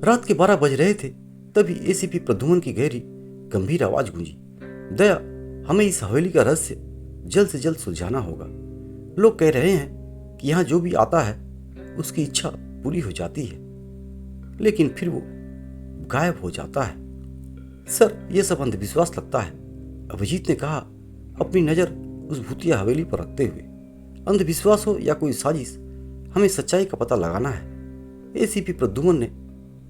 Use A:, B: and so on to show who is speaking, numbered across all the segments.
A: रात के 12 बज रहे थे, तभी एसीपी प्रद्युम्न की गहरी गंभीर आवाज गूंजी। दया, हमें इस हवेली का रहस्य जल्द से जल्द सुलझाना होगा। लोग कह रहे हैं कि यहाँ जो भी आता है उसकी इच्छा पूरी हो जाती है, लेकिन फिर वो गायब हो जाता है। सर, यह सब अंधविश्वास लगता है, अभिजीत ने कहा, अपनी नजर उस भूतिया हवेली पर रखते हुए। अंधविश्वास हो या कोई साजिश, हमें सच्चाई का पता लगाना है, एसीपी प्रद्युम्न ने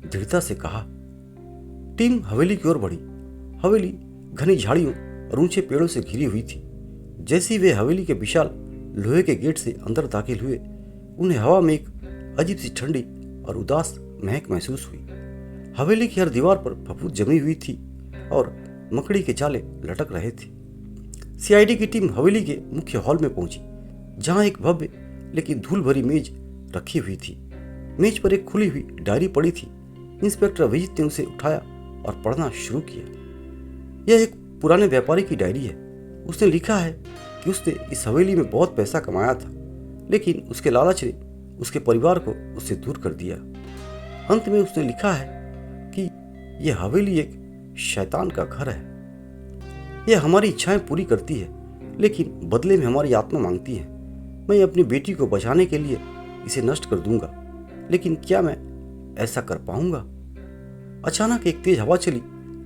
A: दृढ़ता से कहा। टीम हवेली की ओर बढ़ी। हवेली घनी झाड़ियों और ऊंचे पेड़ों से घिरी हुई थी। जैसे ही वे हवेली के विशाल लोहे के गेट से अंदर दाखिल हुए, उन्हें हवा में एक अजीब सी ठंडी और उदास महक महसूस हुई। हवेली की हर दीवार पर फफूंद जमी हुई थी और मकड़ी के जाले लटक रहे थे। सीआईडी की टीम हवेली के मुख्य हॉल में पहुंची, जहां एक भव्य लेकिन धूल भरी मेज रखी हुई थी। मेज पर एक खुली हुई डायरी पड़ी थी। इंस्पेक्टर अभिजीत ने उसे उठाया और पढ़ना शुरू किया। यह एक पुराने व्यापारी की डायरी है। उसने लिखा है कि उसने इस हवेली में बहुत पैसा कमाया था, लेकिन उसके लालच ने उसके परिवार को उससे दूर कर दिया। अंत में उसने लिखा है कि यह हवेली एक शैतान का घर है। यह हमारी इच्छाएं पूरी करती है, लेकिन बदले में हमारी आत्मा मांगती है। मैं अपनी बेटी को बचाने के लिए इसे नष्ट कर दूंगा, लेकिन क्या मैं ऐसा कर पाऊंगा? अचानक एक तेज हवा चली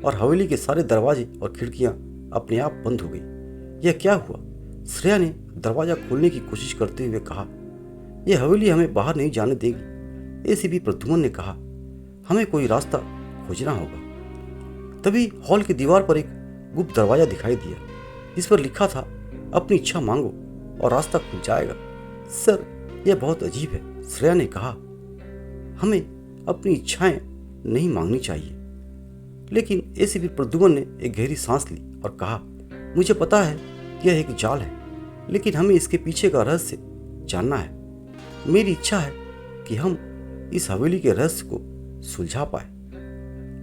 A: और हवेली के सारे दरवाजे और खिड़कियां अपने आप बंद हो गई। यह क्या हुआ? श्रेया ने दरवाजा खोलने की कोशिश करते हुए कहा। यह हवेली हमें बाहर नहीं जाने देगी, एसीपी प्रद्युम्न ने कहा। हमें कोई रास्ता खोजना होगा। तभी हॉल की दीवार पर एक गुप्त दरवाजा दिखाई दिया, जिस पर लिखा था, अपनी इच्छा मांगो और रास्ता खुल जाएगा। सर, यह बहुत अजीब है, श्रेया ने कहा। हमें अपनी इच्छाएं नहीं मांगनी चाहिए। लेकिन एसीपी प्रद्युम्न ने एक गहरी सांस ली और कहा, मुझे पता है कि यह एक जाल है, लेकिन हमें इसके पीछे का रहस्य जानना है। मेरी इच्छा है कि हम इस हवेली के रहस्य को सुलझा पाए।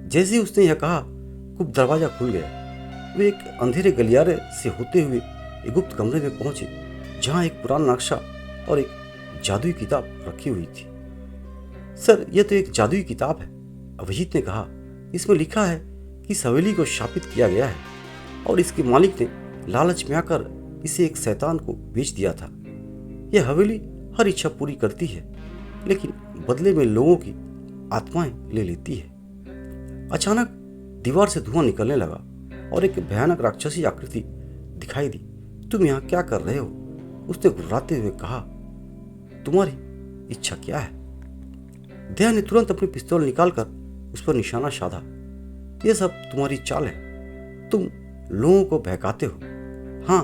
A: जैसे ही उसने यह कहा, गुप्त दरवाजा खुल गया। वे एक अंधेरे गलियारे से होते हुए एक गुप्त कमरे में पहुंचे, जहां एक पुराना नक्शा और एक जादुई किताब रखी हुई थी। सर, यह तो एक जादुई किताब है, अभिजीत ने कहा। इसमें लिखा है कि इस हवेली को शापित किया गया है और इसके मालिक ने लालच में आकर इसे एक शैतान को बेच दिया था। यह हवेली हर इच्छा पूरी करती है, लेकिन बदले में लोगों की आत्माएं ले लेती है। अचानक दीवार से धुआं निकलने लगा और एक भयानक राक्षसी आकृति दिखाई दी। तुम यहाँ क्या कर रहे हो? उसने घुर्राते हुए कहा। तुम्हारी इच्छा क्या है? दया ने तुरंत अपनी पिस्तौल निकालकर उस पर निशाना साधा। यह सब तुम्हारी चाल है। तुम लोगों को बहकाते हो। हाँ,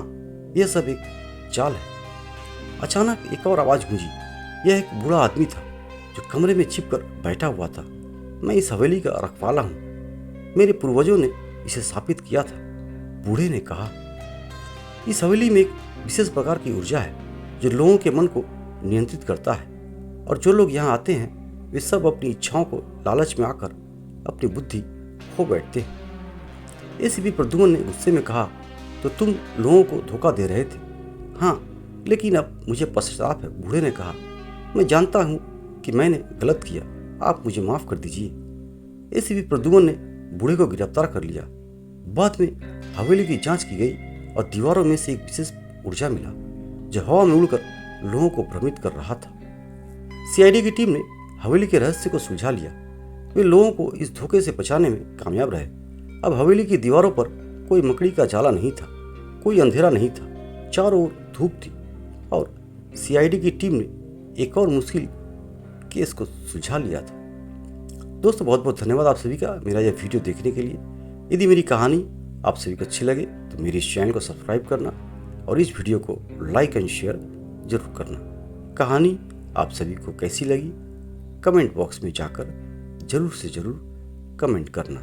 A: यह सब एक चाल है। अचानक एक और आवाज गूंजी। यह एक बूढ़ा आदमी था जो कमरे में छिपकर बैठा हुआ था। मैं इस हवेली का रखवाला हूं। मेरे पूर्वजों ने इसे स्थापित किया था, बूढ़े ने कहा। इस हवेली में एक विशेष प्रकार की ऊर्जा है जो लोगों के मन को नियंत्रित करता है, और जो लोग यहाँ आते हैं वे सब अपनी इच्छाओं को लालच में आकर अपनी बुद्धि खो बैठते हैं। एसीपी प्रद्युम्न ने गुस्से में कहा, तो तुम लोगों को धोखा दे रहे थे। हाँ, लेकिन अब मुझे पश्चाताप है, बूढ़े ने कहा। मैं जानता हूँ कि मैंने गलत किया, आप मुझे माफ कर दीजिए। एसीपी प्रद्युम्न ने बूढ़े को गिरफ्तार कर लिया। बाद में हवेली की जांच की गई और दीवारों में से एक विशेष ऊर्जा मिला जो हवा में उड़कर लोगों को भ्रमित कर रहा था। सीआईडी की टीम ने हवेली के रहस्य को सुलझा लिया। वे लोगों को इस धोखे से बचाने में कामयाब रहे। अब हवेली की दीवारों पर कोई मकड़ी का जाला नहीं था, कोई अंधेरा नहीं था, चारों ओर धूप थी और सीआईडी की टीम ने एक और मुश्किल केस को सुलझा लिया था। दोस्तों, बहुत बहुत धन्यवाद आप सभी का मेरा यह वीडियो देखने के लिए। यदि मेरी कहानी आप सभी को अच्छी लगे तो मेरे इस चैनल को सब्सक्राइब करना और इस वीडियो को लाइक एंड शेयर जरूर करना। कहानी आप सभी को कैसी लगी कमेंट बॉक्स में जाकर जरूर से जरूर कमेंट करना।